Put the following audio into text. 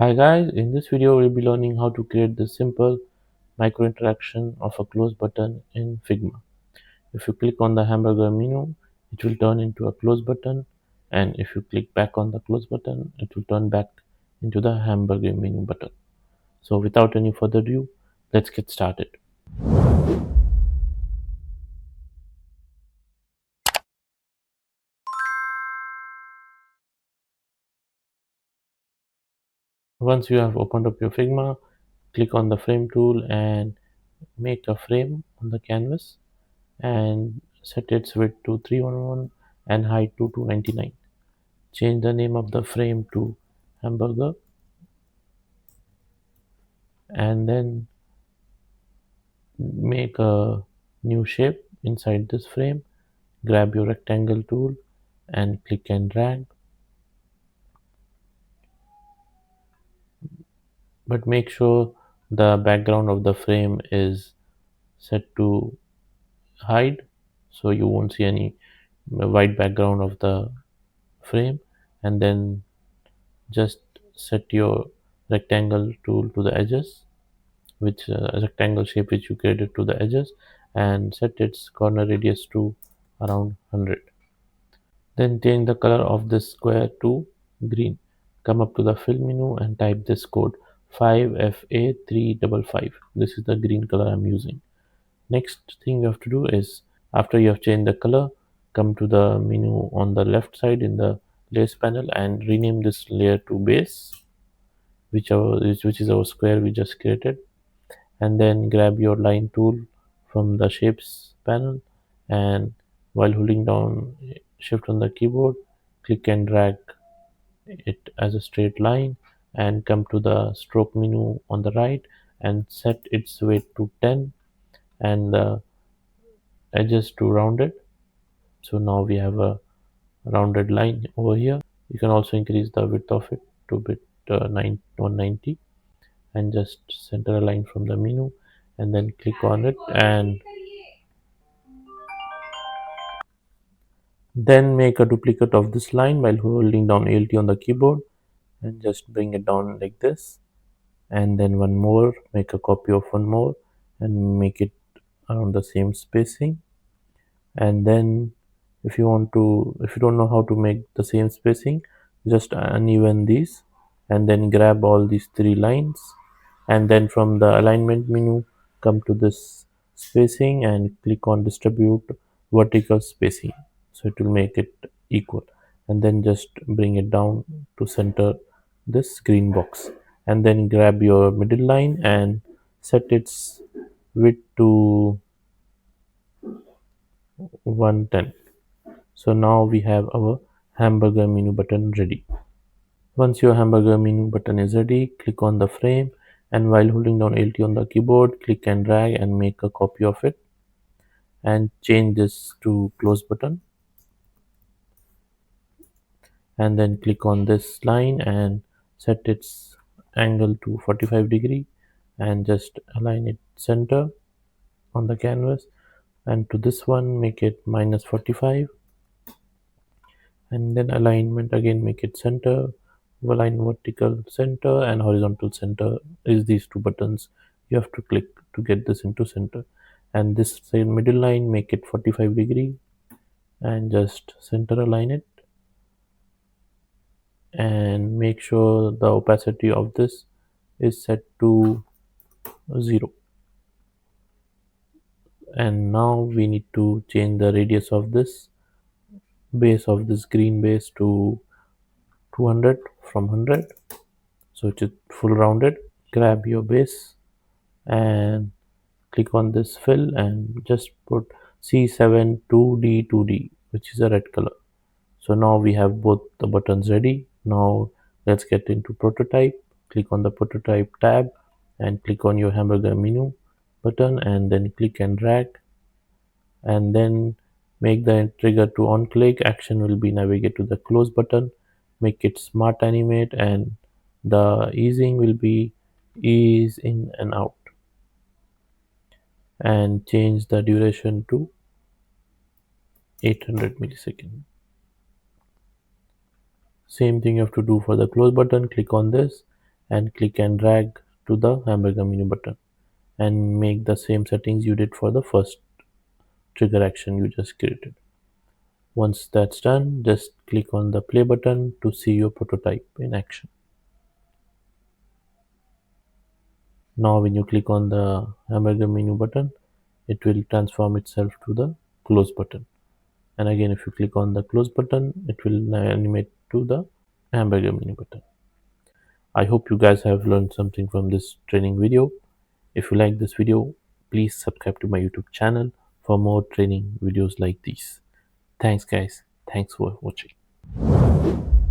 Hi guys, in this video we'll be learning how to create the simple micro interaction of a close button in Figma. If you click on the hamburger menu, it will turn into a close button, and if you click back on the close button, it will turn back into the hamburger menu button. So without any further ado, let's get started. Once you have opened up your Figma, click on the frame tool and make a frame on the canvas and set its width to 311 and height to 299. Change the name of the frame to hamburger, and then make a new shape inside this frame. Grab your rectangle tool and click and drag, but make sure the background of the frame is set to hide, so you won't see any white background of the frame. And then just set your rectangle tool to the edges, which rectangle shape which you created to the edges, and set its corner radius to around 100. Then change the color of this square to green. Come up to the fill menu and type this code 5FA355. This is the green color I'm using. Next thing you have to do is, after you have changed the color, come to the menu on the left side in the layers panel and rename this layer to base, which is our square we just created. And then grab your line tool from the shapes panel, and while holding down shift on the keyboard, click and drag it as a straight line, and come to the stroke menu on the right and set its weight to 10 and the edges to rounded. So now we have a rounded line over here. You can also increase the width of it to bit 190, and just center a line from the menu and then click on it, and then make a duplicate of this line while holding down Alt on the keyboard and just bring it down like this. And then one more, make a copy of one more and make it around the same spacing. And then if you don't know how to make the same spacing, just uneven these, and then grab all these three lines, and then from the alignment menu come to this spacing and click on distribute vertical spacing, so it will make it equal. And then just bring it down to center this green box, and then grab your middle line and set its width to 110. So now we have our hamburger menu button ready. Once your hamburger menu button is ready, click on the frame, and while holding down Alt on the keyboard, click and drag and make a copy of it and change this to close button. And then click on this line and set its angle to 45 degree, and just align it center on the canvas. And to this one, make it -45, and then alignment again, make it center. Align vertical center and horizontal center is these two buttons you have to click to get this into center. And this same middle line, make it 45 degree and just center align it, and make sure the opacity of this is set to 0. And now we need to change the radius of this base of this green base to 200 from 100, so it is full rounded. Grab your base and click on this fill and just put C7 2D, which is a red color. So now we have both the buttons ready. Now let's get into prototype. Click on the prototype tab and click on your hamburger menu button, and then click and drag, and then make the trigger to on click. Action will be navigate to the close button. Make it smart animate, and the easing will be ease in and out, and change the duration to 800 milliseconds. Same thing you have to do for the close button. Click on this and click and drag to the hamburger menu button and make the same settings you did for the first trigger action you just created. Once that's done, just click on the play button to see your prototype in action. Now when you click on the hamburger menu button, it will transform itself to the close button. And again, if you click on the close button, it will animate to the hamburger menu button. I hope you guys have learned something from this training video. If you like this video, please subscribe to my YouTube channel for more training videos like these. Thanks guys. Thanks for watching.